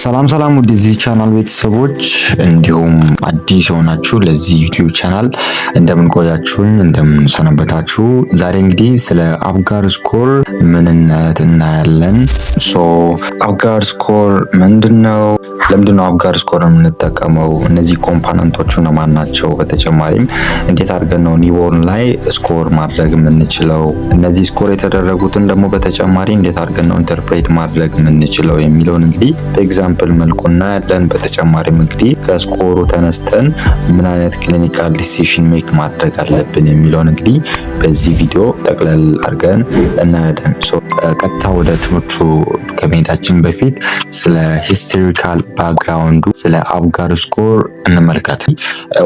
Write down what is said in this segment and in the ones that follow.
ሰላም ውድ የዚህ ቻናል ቤተሰቦች እንዲሁም አዲስ የሆናችሁ ለዚህ ዩቲዩብ ቻናል እንደምን ቆያችሁኝ፣ እንደምን ሰነበታችሁ። ዛሬ እንግዲህ ስለ አፕጋር ስኮር ምንነት እናያለን። አፕጋር ስኮር ምንድነው? ለምንድነው አፕጋር ስኮር የምንጠቀመው? እነዚህ ኮምፖነንቶቹ ማን ናቸው? በተጨማሪም እንዴት አድርገን ነው ኒውቦርን ላይ ስኮር ማድረግ የምንችለው? እነዚህ ስኮር የተደረጉትን ደግሞ በተጨማሪ እንዴት አድርገን ነው ኢንተርፕሬት ማድረግ የምንችለው የሚለውን እንግዲህ በኤግዛምፕል መልኩ እናያለን። በተጨማሪም እንግዲህ ከስኮሩ ተነስተን ምን አይነት ክሊኒካል ዲሲሽን ሜክ ማድረግ አለብን የሚለውን እንግዲህ በዚህ ቪዲዮ ጠቅለል አድርገን እናያለን። ቀጥታ ወደ ትምህርቱ ከመሄዳችን በፊት ስለ ሂስቶሪካል ባክግራውንዱ ስለ አፕጋር ስኮር እንመልከት።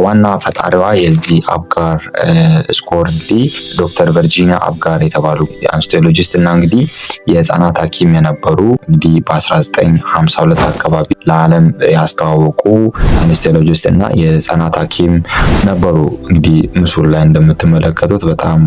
ዋና ፈጣሪዋ የዚህ አፕጋር ስኮር እንግዲህ ዶክተር ቨርጂኒያ አፕጋር የተባሉ አንስቶሎጂስት እና እንግዲህ የህፃናት ሐኪም የነበሩ እንግዲህ በ1952 አካባቢ ለዓለም ያስተዋወቁ አንስቶሎጂስት እና የህፃናት ሐኪም ነበሩ። እንግዲህ ምስሉ ላይ እንደምትመለከቱት በጣም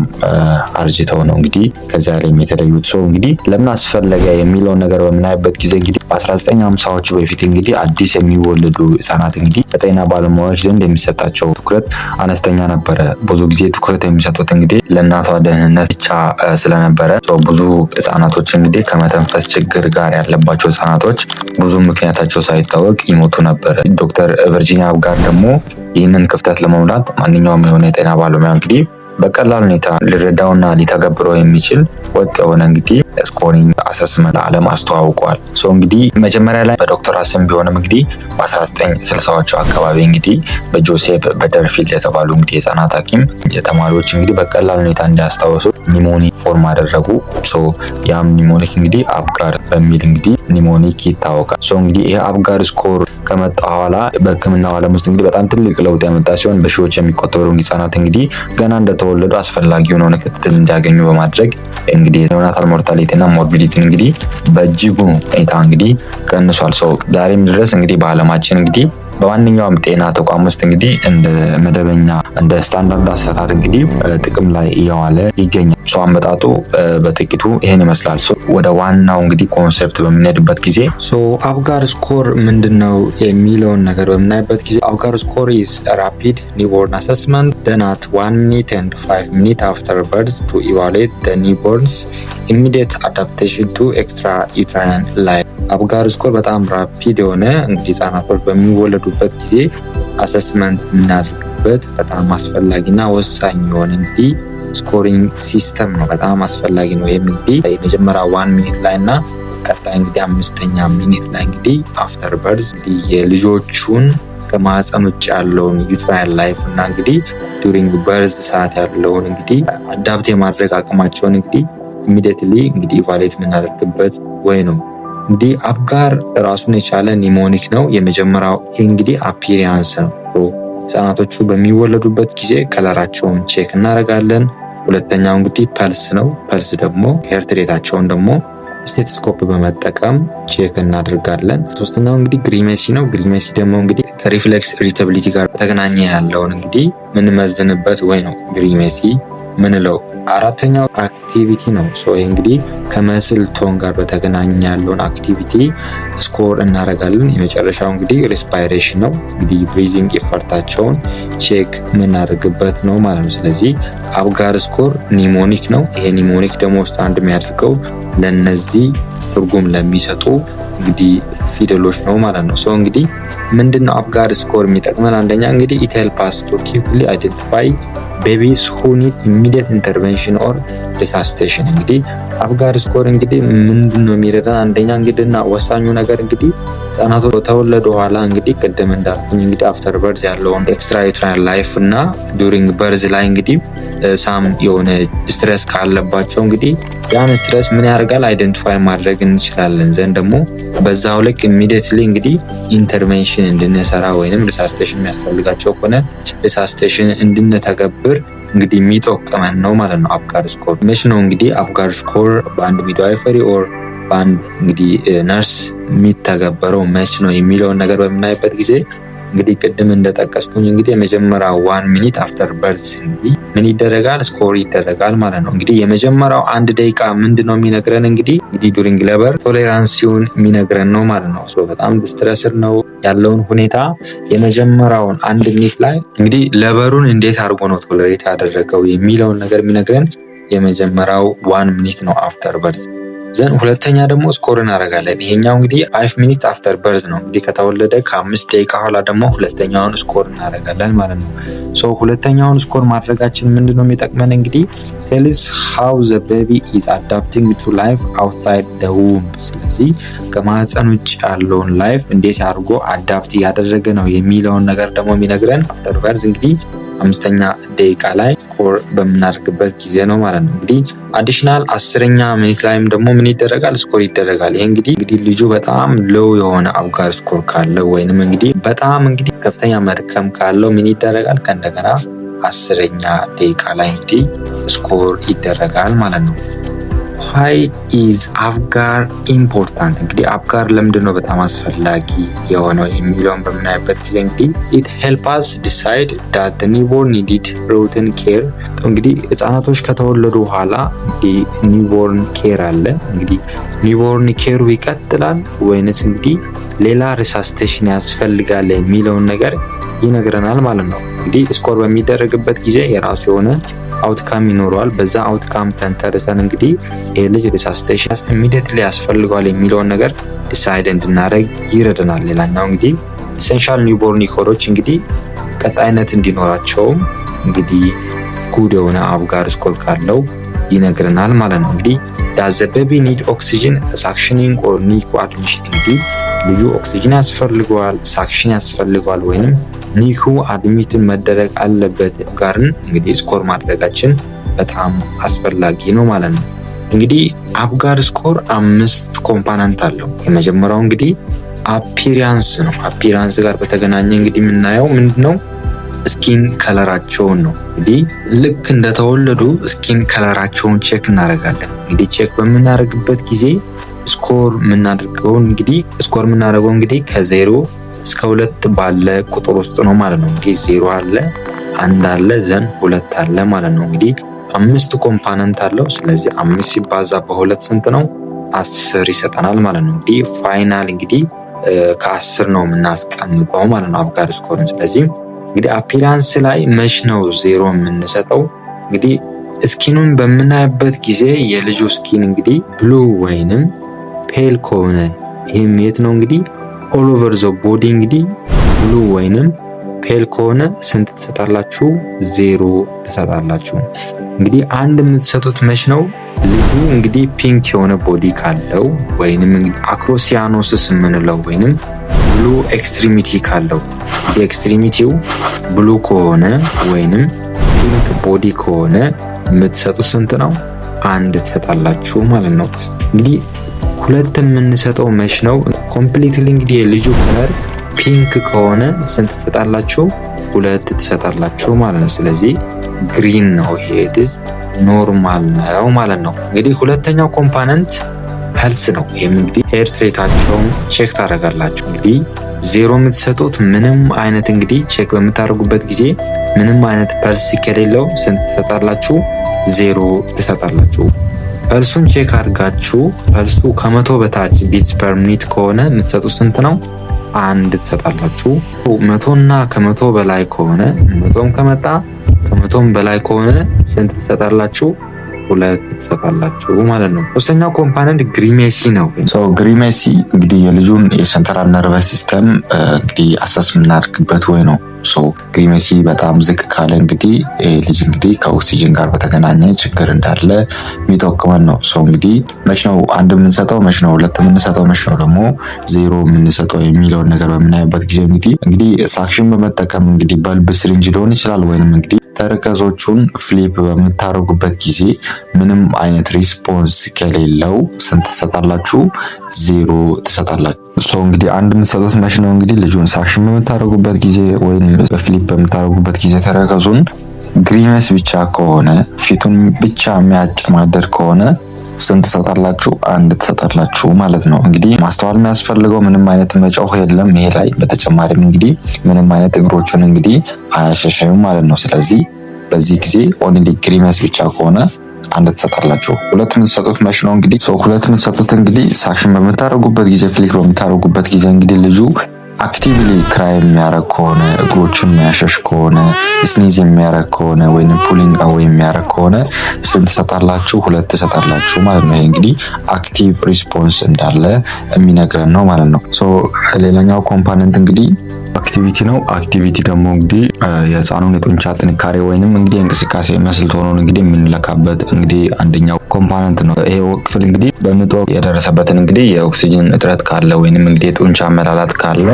አርጅተው ነው እንግዲህ ከዚያ ላይ የተለዩት። ሰው እንግዲህ ለምን አስፈለገ የሚለውን ነገር በምናይበት ጊዜ እንግዲህ በ1950ዎቹ በፊት እንግዲህ አዲስ የሚወለዱ ህፃናት እንግዲህ በጤና ባለሙያዎች ዘንድ የሚሰጣቸው ትኩረት አነስተኛ ነበረ። ብዙ ጊዜ ትኩረት የሚሰጡት እንግዲህ ለእናቷ ደህንነት ብቻ ስለነበረ ብዙ ህፃናቶች እንግዲህ ከመተንፈስ ችግር ጋር ያለባቸው ህፃናቶች ብዙ ምክንያታቸው ሳይታወቅ ይሞቱ ነበር። ዶክተር ቨርጂኒያ አፕጋር ደግሞ ይህንን ክፍተት ለመሙላት ማንኛውም የሆነ የጤና ባለሙያ እንግዲህ በቀላል ሁኔታ ሊረዳውና ሊተገብረው የሚችል ወጥ የሆነ እንግዲህ ስኮሪንግ አሰስመንት ለዓለም አስተዋውቋል። እንግዲህ መጀመሪያ ላይ በዶክተር ስም ቢሆንም እንግዲህ በ1960ዎቹ አካባቢ እንግዲህ በጆሴፍ በተርፊልድ የተባሉ እንግዲህ የህፃናት ሐኪም የተማሪዎች እንግዲህ በቀላል ሁኔታ እንዲያስታውሱ ኒሞኒክ ፎርም አደረጉ። ያም ኒሞኒክ እንግዲህ አፕጋር በሚል እንግዲህ ኒሞኒክ ይታወቃል። እንግዲህ ይሄ አፕጋር ስኮር ከመጣ በኋላ በህክምናው ዓለም ውስጥ እንግዲህ በጣም ትልቅ ለውጥ ያመጣ ሲሆን በሺዎች የሚቆጠሩ ህፃናት እንግዲህ ገና እንደተወለዱ አስፈላጊ የሆነ ክትትል እንዲያገኙ በማድረግ እንግዲህ ኒዮናታል ሞርታሊቲ እና ሞርቢዲቲን እንግዲህ በእጅጉ ሁኔታ እንግዲህ ቀንሷል። ዛሬም ድረስ እንግዲህ በዓለማችን እንግዲህ በማንኛውም ጤና ተቋም ውስጥ እንግዲህ እንደ መደበኛ እንደ ስታንዳርድ አሰራር እንግዲህ ጥቅም ላይ እየዋለ ይገኛል። አመጣጡ በጥቂቱ ይሄን ይመስላል። ወደ ዋናው እንግዲህ ኮንሴፕት በምንሄድበት ጊዜ አፕጋር ስኮር ምንድነው የሚለውን ነገር በምናይበት ጊዜ አፕጋር ስኮር is a rapid newborn assessment done at 1 minute and 5 minutes after birth to evaluate the newborn's immediate adaptation to extrauterine life። አፕጋር ስኮር በጣም ራፒድ የሆነ እንግዲህ ህጻናቶች በሚወለዱበት ጊዜ አሰስመንት የምናደርግበት በጣም አስፈላጊና ወሳኝ የሆነ እንግዲህ ስኮሪንግ ሲስተም ነው። በጣም አስፈላጊ ነው። ይሄም እንግዲህ የመጀመሪያ 1 ሚኒት ላይ እና ቀጣይ እንግዲህ 5ኛ ሚኒት ላይ እንግዲህ አፍተር በርዝ እንግዲህ የልጆቹን ከማህፀን ውጭ ያለውን ዩትራይን ላይፍ እና እንግዲህ ዱሪንግ በርዝ ሰዓት ያለውን እንግዲህ አዳፕት የማድረግ አቅማቸውን እንግዲህ ኢሚዲየትሊ እንግዲህ ኢቫሉዌት የምናደርግበት ወይ ነው። እንግዲህ አፕጋር ራሱን የቻለ ኒሞኒክ ነው። የመጀመሪያው እንግዲህ አፒሪያንስ ነው። ህፃናቶቹ በሚወለዱበት ጊዜ ከለራቸውን ቼክ እናደርጋለን። ሁለተኛው እንግዲህ ፐልስ ነው። ፐልስ ደግሞ ሄርት ሬታቸውን ደግሞ ስቴቶስኮፕ በመጠቀም ቼክ እናደርጋለን። ሶስተኛው እንግዲህ ግሪሜሲ ነው። ግሪሜሲ ደግሞ እንግዲህ ከሪፍሌክስ ኢሪታቢሊቲ ጋር በተገናኘ ያለውን እንግዲህ ምንመዝንበት ወይ ነው ግሪሜሲ ምንለው። አራተኛው አክቲቪቲ ነው። ይሄ እንግዲህ ከመስል ቶን ጋር በተገናኘ ያለውን አክቲቪቲ ስኮር እናደርጋለን። የመጨረሻው እንግዲህ ሬስፓይሬሽን ነው። እንግዲህ ብሪዚንግ ኤፈርታቸውን ቼክ የምናደርግበት ነው ማለት ነው። ስለዚህ አፕጋር ስኮር ኒሞኒክ ነው። ይሄ ኒሞኒክ ደግሞ ውስጥ አንድ የሚያደርገው ለነዚህ ትርጉም ለሚሰጡ እንግዲህ ፊደሎች ነው ማለት ነው። እንግዲህ ምንድነው አፕጋር ስኮር የሚጠቅመን? አንደኛ እንግዲህ ኢት ሄልፕስ አስ ቱ ኪክሊ አይደንቲፋይ ቤቢስ ሁ ኒድ ኢሚዲየት ኢንተርቬንሽን ኦር ሪሳሲቴሽን። እንግዲህ አፕጋር ስኮር እንግዲህ ምንድነው የሚረዳን? አንደኛ እንግዲህና ወሳኙ ነገር እንግዲህ ህጻናቱ ተወለዱ በኋላ እንግዲህ ቅድም እንዳልኩኝ እንግዲህ አፍተር በርዝ ያለውን ኤክስትራ ዩትራይን ላይፍ እና ዱሪንግ በርዝ ላይ እንግዲህ ሳም የሆነ ስትሬስ ካለባቸው እንግዲህ ያን ስትሬስ ምን ያደርጋል አይደንቲፋይ ማድረግ እንችላለን። ዘንድ ደግሞ በዛው ልክ ኢሚዲየትሊ እንግዲህ ኢንተርቬንሽን እንድንሰራ ወይንም ሪሳሲቴሽን የሚያስፈልጋቸው ከሆነ ሪሳሲቴሽን እንድንተገብር እንግዲህ የሚጠቅመን ነው ማለት ነው። አፕጋር ስኮር መች ነው እንግዲህ አፕጋር ስኮር በአንድ ሚድዋይፈሪ ኦር በአንድ እንግዲህ ነርስ የሚተገበረው መች ነው የሚለውን ነገር በምናይበት ጊዜ እንግዲህ ቅድም እንደጠቀስኩኝ እንግዲህ የመጀመሪያው 1 ሚኒት አፍተር በርዝ እንግዲህ ምን ይደረጋል? ስኮር ይደረጋል ማለት ነው። እንግዲህ የመጀመሪያው 1 ደቂቃ ምንድነው የሚነግረን? እንግዲህ ዱሪንግ ሌበር ቶሌራንሲውን የሚነግረን ነው ማለት ነው። በጣም ስትረስር ነው ያለውን ሁኔታ የመጀመሪያውን 1 ሚኒት ላይ እንግዲህ ሌበሩን እንዴት አድርጎ ነው ቶሌሬት ያደረገው የሚለውን ነገር የሚነግረን የመጀመሪያው 1 ሚኒት ነው አፍተር በርዝ። ዘን ሁለተኛ ደግሞ ስኮር እናደርጋለን። ይሄኛው እንግዲህ 5 ሚኒት አፍተር በርዝ ነው። እንግዲህ ከተወለደ ከ5 ደቂቃ በኋላ ደግሞ ሁለተኛውን ስኮር እናደርጋለን ማለት ነው። ሁለተኛውን ስኮር ማድረጋችን ምንድነው የሚጠቅመን? እንግዲህ ቴልስ ሃው ዘ ቤቢ ኢዝ አዳፕቲንግ ቱ ላይፍ አውትሳይድ ዘ ውምብ። ስለዚህ ከማህፀን ውጭ ያለውን ላይፍ እንዴት አድርጎ አዳፕት እያደረገ ነው የሚለውን ነገር ደግሞ የሚነግረን አፍተር በርዝ እንግዲህ 5ኛ ደቂቃ ላይ ስኮር በምናደርግበት ጊዜ ነው ማለት ነው። እንግዲህ አዲሽናል 10ኛ ሚኒት ላይም ደግሞ ምን ይደረጋል? ስኮር ይደረጋል። ይሄ እንግዲህ ልጁ በጣም ሎው የሆነ አብጋር ስኮር ካለው ወይንም እንግዲህ በጣም እንግዲህ ከፍተኛ መድከም ካለው ምን ይደረጋል? ከእንደገና 10ኛ ደቂቃ ላይ እንግዲህ ስኮር ይደረጋል ማለት ነው። ዋይ ኢዝ አብጋር ኢምፖርታንት? እንግዲህ አብጋር ለምንድን ነው በጣም አስፈላጊ የሆነው የሚለውን በምናይበት ጊዜ እንግዲህ ኢት ሄልፕ አስ ዲሳይድ ዳት ዘ ኒውቦርን ኒድድ ሩቲን ኬር። እንግዲህ ህጻናቶች ከተወለዱ በኋላ እንግዲህ ኒውቦርን ኬር አለ። እንግዲህ ኒውቦርን ኬሩ ይቀጥላል ወይንስ እንግዲህ ሌላ ሪሳስቴሽን ያስፈልጋል የሚለውን ነገር ይነግረናል ማለት ነው። እንግዲህ ስኮር በሚደረግበት ጊዜ የራሱ የሆነ አውትካም ይኖረዋል። በዛ አውትካም ተንተርሰን እንግዲህ ይሄ ልጅ ሪሳስቴሽን ኢሚዲየትሊ ያስፈልገዋል የሚለውን ነገር ዲሳይድ እንድናደርግ ይረዳናል። ሌላኛው እንግዲህ ኢሴንሻል ኒውቦርን ኒኮሮች እንግዲህ ቀጣይነት እንዲኖራቸውም እንግዲህ ጉድ የሆነ አብጋር ስኮር ካለው ይነግረናል ማለት ነው። እንግዲህ ዳዝ ዘ ቤቢ ኒድ ኦክሲጅን ሳክሽኒንግ ኦር ኒኮ አድሚሽን? እንግዲህ ልጁ ኦክሲጅን ያስፈልገዋል፣ ሳክሽን ያስፈልገዋል ወይንም ኒኩ አድሚትን መደረግ አለበት ጋርን እንግዲህ ስኮር ማድረጋችን በጣም አስፈላጊ ነው ማለት ነው። እንግዲህ አብጋር ስኮር 5 ኮምፖነንት አለው። የመጀመሪያው እንግዲህ አፒራንስ ነው። አፒራንስ ጋር በተገናኘ እንግዲህ የምናየው ምንድነው? ስኪን ከለራቸውን ነው። እንግዲህ ልክ እንደተወለዱ ስኪን ከለራቸውን ቼክ እናደርጋለን። እንግዲህ ቼክ በምናደርግበት ጊዜ ስኮር የምናደርገው እንግዲህ ከ0 እስከ 2 ባለ ቁጥር ውስጥ ነው ማለት ነው። እንግዲህ 0 አለ፣ 1 አለ፣ ዘን 2 አለ ማለት ነው። እንግዲህ 5 ኮምፖነንት አለው። ስለዚህ 5 ሲባዛ በ2 ስንት ነው? 10 ይሰጠናል ማለት ነው። እንግዲህ ፋይናል እንግዲህ ከ10 ነው የምናስቀምጠው ማለት ነው አብጋር ስኮርን። ስለዚህ እንግዲህ አፒራንስ ላይ መች ነው 0 የምንሰጠው? እንግዲህ ስኪኑን በምናይበት ጊዜ የልጁ ስኪን እንግዲህ ብሉ ወይንም ፔል ከሆነ ይህም የት ነው እንግዲህ ኦል ኦቨር ዘ ቦዲ እንግዲህ ብሉ ወይንም ፔል ከሆነ ስንት ትሰጣላችሁ? 0 ትሰጣላችሁ። እንግዲህ አንድ የምትሰጡት መች ነው? ልጁ እንግዲህ ፒንክ የሆነ ቦዲ ካለው ወይንም እንግዲህ አክሮሲያኖሲስ የምንለው ወይንም ብሉ ኤክስትሪሚቲ ካለው ኤክስትሪሚቲው ብሉ ከሆነ ወይንም ፒንክ ቦዲ ከሆነ የምትሰጡት ስንት ነው? 1 ትሰጣላችሁ ማለት ነው። እንግዲህ 2 የምንሰጠው መች ነው? ኮምፕሊትሊ እንግዲህ የልጁ ከለር ፒንክ ከሆነ ስንት ትሰጣላችሁ? 2 ትሰጣላችሁ ማለት ነው። ስለዚህ ግሪን ነው፣ ይሄ ኖርማል ነው ማለት ነው። እንግዲህ ሁለተኛው ኮምፖነንት ፐልስ ነው። ይሄም እንግዲህ ሄር ሬታቸውን ቼክ ታደርጋላችሁ። እንግዲህ 0 የምትሰጡት ምንም አይነት እንግዲህ ቼክ በምታደርጉበት ጊዜ ምንም አይነት ፐልስ ከሌለው ስንት ትሰጣላችሁ? 0 ትሰጣላችሁ። ፐልሱን ቼክ አድርጋችሁ ፐልሱ ከ100 በታች ቢትስ ፐር ሚኒት ከሆነ የምትሰጡት ስንት ነው? 1 ትሰጣላችሁ። 100 እና ከ100 በላይ ከሆነ 100ም ከመጣ ከ100ም በላይ ከሆነ ስንት ትሰጣላችሁ? 2 ትሰጣላችሁ ማለት ነው። ሶስተኛው ኮምፖነንት ግሪሜሲ ነው። ግሪሜሲ እንግዲህ የልጁን የሴንትራል ነርቨስ ሲስተም እንግዲህ አሰስ የምናደርግበት ወይ ነው። ግሪሜሲ በጣም ዝቅ ካለ እንግዲህ ልጅ እንግዲህ ከኦክሲጅን ጋር በተገናኘ ችግር እንዳለ የሚጠቁመን ነው። እንግዲህ መች ነው 1 የምንሰጠው፣ መች ነው 2 የምንሰጠው፣ መች ነው ደግሞ 0 የምንሰጠው የሚለውን ነገር በምናይበት ጊዜ እንግዲህ ሳክሽን በመጠቀም እንግዲህ በልብ ስሪንጅ ሊሆን ይችላል ወይንም እንግዲህ ተረከዞቹን ፍሊፕ በምታደርጉበት ጊዜ ምንም አይነት ሪስፖንስ ከሌለው ስንት ትሰጣላችሁ? 0 ትሰጣላችሁ። እንግዲህ 1 የምትሰጡት መች ነው? እንግዲህ ልጁን ሳክሽን በምታደርጉበት ጊዜ ወይም ፍሊፕ በምታደርጉበት ጊዜ ተረከዙን ግሪመስ ብቻ ከሆነ ፊቱን ብቻ የሚያጨማደድ ከሆነ ስንት ትሰጣላችሁ? አንድ ትሰጣላችሁ ማለት ነው። እንግዲህ ማስተዋል የሚያስፈልገው ምንም አይነት መጮህ የለም ይሄ ላይ። በተጨማሪም እንግዲህ ምንም አይነት እግሮችን እንግዲህ አያሸሸም ማለት ነው። ስለዚህ በዚህ ጊዜ ኦንሊ ግሪመስ ብቻ ከሆነ አንድ ትሰጣላችሁ። ሁለት የምትሰጡት መች ነው እንግዲህ ሁለት የምትሰጡት እንግዲህ ሳክሽን በምታደርጉበት ጊዜ ፍሊክ በምታደርጉበት ጊዜ እንግዲህ ልጁ አክቲቭሊ ክራይ የሚያደርግ ከሆነ እግሮቹን የሚያሸሽ ከሆነ ስኒዝ የሚያደርግ ከሆነ ወይም ፑሊንግ አዌይ የሚያደርግ ከሆነ ስንት ትሰጣላችሁ? ሁለት ትሰጣላችሁ ማለት ነው። ይሄ እንግዲህ አክቲቭ ሪስፖንስ እንዳለ የሚነግረን ነው ማለት ነው። ሶ ሌላኛው ኮምፖነንት እንግዲህ አክቲቪቲ ነው። አክቲቪቲ ደግሞ እንግዲህ የህፃኑን የጡንቻ ጥንካሬ ወይንም እንግዲህ እንቅስቃሴ መስል ሆኖን እንግዲህ የምንለካበት እንግዲህ አንደኛው ኮምፖነንት ነው። ይሄ ክፍል እንግዲህ በምጥ ወቅት የደረሰበትን እንግዲህ የኦክሲጅን እጥረት ካለ ወይንም እንግዲህ የጡንቻ መላላት ካለ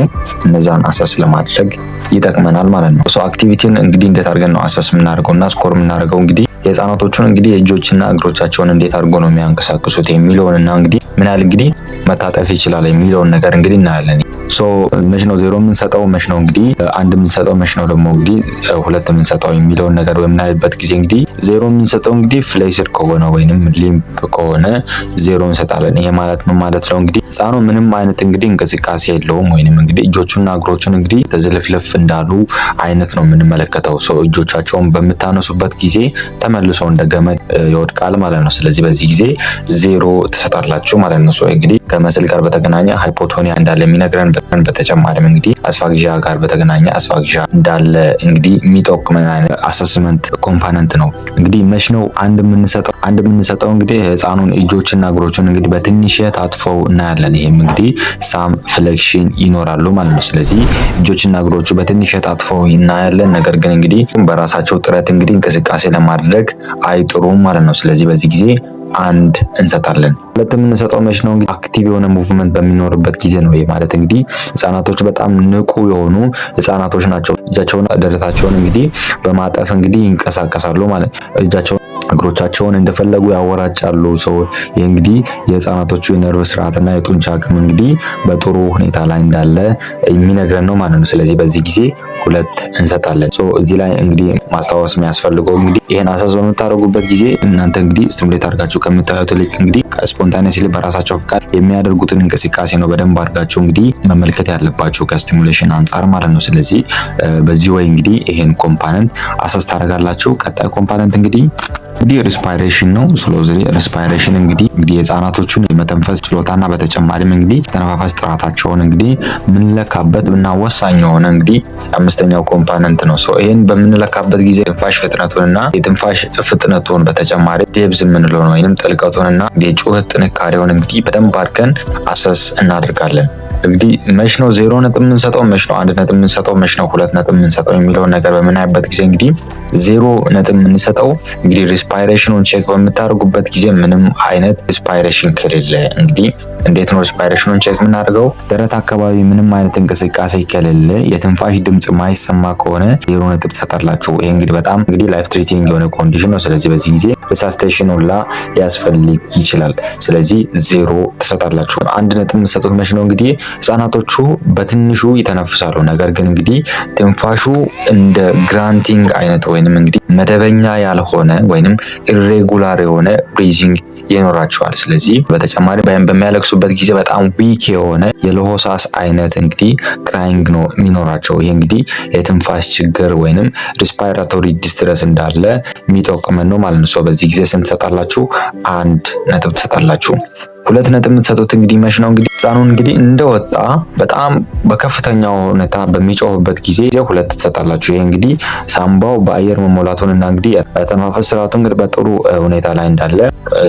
እነዛን አሰስ ለማድረግ ይጠቅመናል ማለት ነው። ሶ አክቲቪቲን እንግዲህ እንዴት አድርገን ነው አሰስ የምናደርገውና ስኮር የምናደርገው እንግዲህ የህፃናቶቹን እንግዲህ እጆችና እግሮቻቸውን እንዴት አድርጎ ነው የሚያንቀሳቅሱት የሚለውንና እንግዲህ ምን ያህል እንግዲህ መታጠፍ ይችላል የሚለውን ነገር እንግዲህ እናያለን። ሶ መች ነው ዜሮ የምንሰጠው፣ መች ነው እንግዲህ አንድ የምንሰጠው፣ መች ነው ደግሞ እንግዲህ ሁለት የምንሰጠው የሚለውን ነገር በምናይበት ጊዜ እንግዲህ ዜሮ የምንሰጠው እንግዲህ ፍሌክስድ ከሆነ ወይንም ሊምፕ ከሆነ ዜሮ እንሰጣለን። ይሄ ማለት ምን ማለት ነው እንግዲህ ህፃኑ ምንም አይነት እንግዲህ እንቅስቃሴ የለውም ወይንም እንግዲህ እጆቹና እግሮቹን እንግዲህ ተዝልፍልፍ እንዳሉ አይነት ነው የምንመለከተው። ሶ እጆቻቸውን በምታነሱበት ጊዜ ተመልሶ እንደ ገመድ ይወድቃል ማለት ነው። ስለዚህ በዚህ ጊዜ ዜሮ ትሰጣላችሁ ማለት ነው። ሶ እንግዲህ ከመስል ጋር በተገናኘ ሃይፖቶኒያ እንዳለ የሚነግረን በተጨማሪም እንግዲህ አስፋግዣ ጋር በተገናኘ አስፋግዣ እንዳለ እንግዲህ የሚጠቁመን አይነት አሰስመንት ኮምፖነንት ነው። እንግዲህ መች ነው አንድ የምንሰጠው እንግዲህ ህፃኑን እጆችና እግሮቹን እንግዲህ በትንሽ ታጥፈው እናያለን። ይሄም እንግዲህ ሳም ፍሌክሽን ይኖራሉ ማለት ነው። ስለዚህ እጆችና እግሮቹ በትንሽ ታጥፈው እናያለን። ነገር ግን እንግዲህ በራሳቸው ጥረት እንግዲህ እንቅስቃሴ ለማድረግ አይጥሩም ማለት ነው። ስለዚህ በዚህ ጊዜ አንድ እንሰጣለን። ሁለት የምንሰጠው መች ነው እንግዲህ አክቲቭ የሆነ ሙቭመንት በሚኖርበት ጊዜ ነው። ይሄ ማለት እንግዲህ ህፃናቶች በጣም ንቁ የሆኑ ህፃናቶች ናቸው። እጃቸውን ደረታቸውን እንግዲህ በማጠፍ እንግዲህ ይንቀሳቀሳሉ ማለት እጃቸውን እግሮቻቸውን እንደፈለጉ ያወራጫሉ። ሰው ይህ እንግዲህ የህፃናቶቹ የነርቭ ስርዓትና የጡንቻ አቅም እንግዲህ በጥሩ ሁኔታ ላይ እንዳለ የሚነግረን ነው ማለት ነው። ስለዚህ በዚህ ጊዜ ሁለት እንሰጣለን። ሶ እዚህ ላይ እንግዲህ ማስታወስ የሚያስፈልገው እንግዲህ ይሄን አሰስ በምታደርጉበት ጊዜ እናንተ እንግዲህ ስቲሙሌት አድርጋችሁ ከምታዩት ይልቅ እንግዲህ ስፖንታኒየስሊ በራሳቸው ፍቃድ የሚያደርጉትን እንቅስቃሴ ነው በደንብ አድርጋችሁ እንግዲህ መመልከት ያለባችሁ ከስቲሙሌሽን አንጻር ማለት ነው። ስለዚህ በዚህ ወይ እንግዲህ ይሄን ኮምፖነንት አሰስ ታደርጋላችሁ። ቀጣይ ኮምፖነንት እንግዲህ ሪስፓይሬሽን ነው። ስለዚህ ሪስፓይሬሽን እንግዲህ የህፃናቶቹን የመተንፈስ ችሎታና በተጨማሪም እንግዲህ ተነፋፋስ ጥራታቸውን እንግዲህ ምንለካበት እና ወሳኝ የሆነ እንግዲህ አምስተኛው ኮምፖነንት ነው። ሶ ይሄን በምንለካበት ጊዜ ትንፋሽ ፍጥነቱንና የትንፋሽ ፍጥነቱን በተጨማሪ ዴብዝ የምንለው ነው ወይንም ጥልቀቱንና የጩኸት ጥንካሬውን እንግዲህ በደንብ አድርገን አሰስ እናደርጋለን። እንግዲህ መች ነው 0 ነጥብ የምንሰጠው፣ መች ነው 1 ነጥብ የምንሰጠው፣ መች ነው 2 ነጥብ የምንሰጠው የሚለውን ነገር በምናይበት ጊዜ እንግዲህ 0 ነጥብ የምንሰጠው እንግዲህ ሪስፓይሬሽኑን ቼክ በምታደርጉበት ጊዜ ምንም አይነት ሪስፓይሬሽን ከሌለ እንግዲህ እንዴት ነው ሪስፓይሬሽኑን ቼክ የምናደርገው? ደረት አካባቢ ምንም አይነት እንቅስቃሴ ከሌለ የትንፋሽ ድምጽ ማይሰማ ከሆነ 0 ነጥብ ትሰጣላችሁ። ይሄ እንግዲህ በጣም እንግዲህ ላይፍ ትሬቲንግ የሆነ ኮንዲሽን ነው። ስለዚህ በዚህ ጊዜ ሪሳስቴሽን ሁላ ሊያስፈልግ ይችላል። ስለዚህ 0 ትሰጣላችሁ። 1 ነጥብ የምትሰጡት መች ነው እንግዲህ ህፃናቶቹ በትንሹ ይተነፍሳሉ። ነገር ግን እንግዲህ ትንፋሹ እንደ ግራንቲንግ አይነት ወይንም እንግዲህ መደበኛ ያልሆነ ወይንም ኢሬጉላር የሆነ ብሪዚንግ ይኖራቸዋል። ስለዚህ በተጨማሪ በሚያለቅሱበት ጊዜ በጣም ዊክ የሆነ የለሆሳስ አይነት እንግዲህ ክራይንግ ነው የሚኖራቸው። ይሄ እንግዲህ የትንፋሽ ችግር ወይንም ሪስፓይራቶሪ ዲስትረስ እንዳለ የሚጠቁመን ነው ማለት ነው። በዚህ ጊዜ ስንት ትሰጣላችሁ? 1 ነጥብ ትሰጣላችሁ። 2 ነጥብ የምትሰጡት እንግዲህ መች ነው እንግዲህ ህፃኑን እንግዲህ እንደወጣ በጣም በከፍተኛው ሁኔታ በሚጮህበት ጊዜ 2 ትሰጣላችሁ። ይሄ እንግዲህ ሳምባው በአየር መሞላቱንና እንግዲህ ተነፋፈስ ስርዓቱ እንግዲህ በጥሩ ሁኔታ ላይ እንዳለ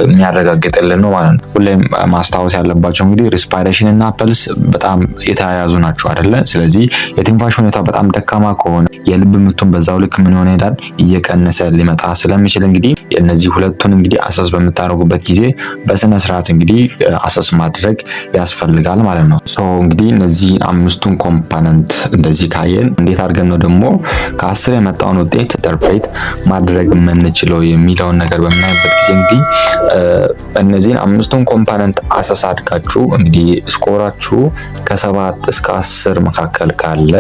የሚያረጋግጥልን ነው ማለት ነው። ሁሌም ማስታወስ ያለባቸው እንግዲህ ሪስፓይሬሽን እና ፐልስ በጣም የተያያዙ ናቸው አይደለ? ስለዚህ የትንፋሽ ሁኔታ በጣም ደካማ ከሆነ የልብ ምቱን በዛው ልክ ምን ሆነ ይሄዳል እየቀነሰ ሊመጣ ስለሚችል እንግዲህ እነዚህ ሁለቱን እንግዲህ አሰስ በምታደርጉበት ጊዜ በስነ ስርዓት እንግዲህ አሰስ ማድረግ ያስፈልጋል ማለት ነው። ሶ እንግዲህ እነዚህ አምስቱን ኮምፖነንት እንደዚህ ካየን እንዴት አድርገን ነው ደግሞ ከ10 የመጣውን ውጤት ኢንተርፕሬት ማድረግ የምንችለው የሚለውን ነገር በምናይበት ጊዜ እንግዲህ እነዚህን አምስቱን ኮምፖነንት አሰስ አድርጋችሁ እንግዲህ ስኮራችሁ ከ7 እስከ 10 መካከል ካለ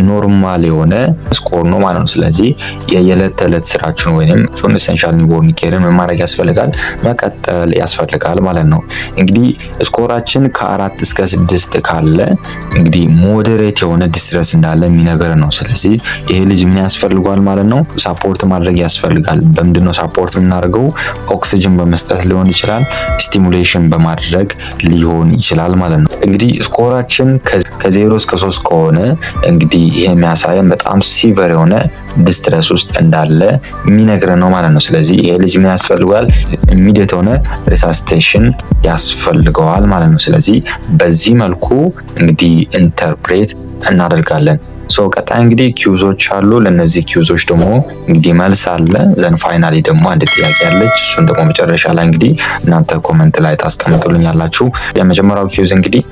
ኖርማል የሆነ ስኮር ነው ማለት ነው። ስለዚህ የየዕለት ተዕለት ስራችን ወይንም ኢሰንሻል ኒውቦርን ኬርን ማድረግ ያስፈልጋል፣ መቀጠል ያስፈልጋል ማለት ነው። እንግዲህ ስኮራችን ከ4 እስከ 6 ካለ እንግዲህ ሞዴሬት የሆነ ዲስትረስ እንዳለ የሚነገር ነው። ስለዚህ ይሄ ልጅ ምን ያስፈልጋል ማለት ነው? ሳፖርት ማድረግ ያስፈልጋል። በምንድነው ሳፖርት የምናደርገው? ኦክሲጅን በመስጠት ሊሆን ይችላል፣ ስቲሙሌሽን በማድረግ ሊሆን ይችላል ማለት ነው። እንግዲህ ስኮራችን ከ0 እስከ 3 ከሆነ እንግዲህ ይሄ የሚያሳየን በጣም ሲቨር የሆነ ዲስትረስ ውስጥ እንዳለ የሚነግረን ነው ማለት ነው። ስለዚህ ይሄ ልጅ ምን ያስፈልጋል? ኢሚዲየት የሆነ ሪሳሲቴሽን ያስፈልገዋል ማለት ነው። ስለዚህ በዚህ መልኩ እንግዲህ ኢንተርፕሬት እናደርጋለን። ሶ ቀጣይ እንግዲህ ኪውዞች አሉ። ለነዚህ ኪውዞች ደግሞ እንግዲህ መልስ አለ። ዘን ፋይናሊ ደግሞ አንድ ጥያቄ አለች። እሱን ደግሞ መጨረሻ ላይ እንግዲህ እናንተ ኮሜንት ላይ ታስቀምጡልኛላችሁ። የመጀመሪያው ኪውዝ እንግዲህ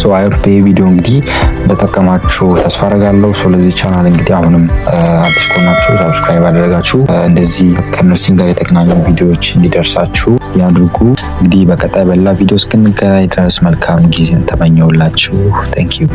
ሶ አይ ሆፕ ይሄ ቪዲዮ እንግዲህ እንደጠቀማችሁ ተስፋ አደርጋለሁ። ሶ ለዚህ ቻናል እንግዲህ አሁንም አዲስ ከሆናችሁ ሰብስክራይብ አድርጋችሁ እንደዚህ ከነርሲንግ ጋር የተገናኙ ቪዲዮዎች እንዲደርሳችሁ ያድርጉ። እንግዲህ በቀጣይ በሌላ ቪዲዮ እስክንገናኝ ድረስ መልካም ጊዜን ተመኘውላችሁ። ቴንክ ዩ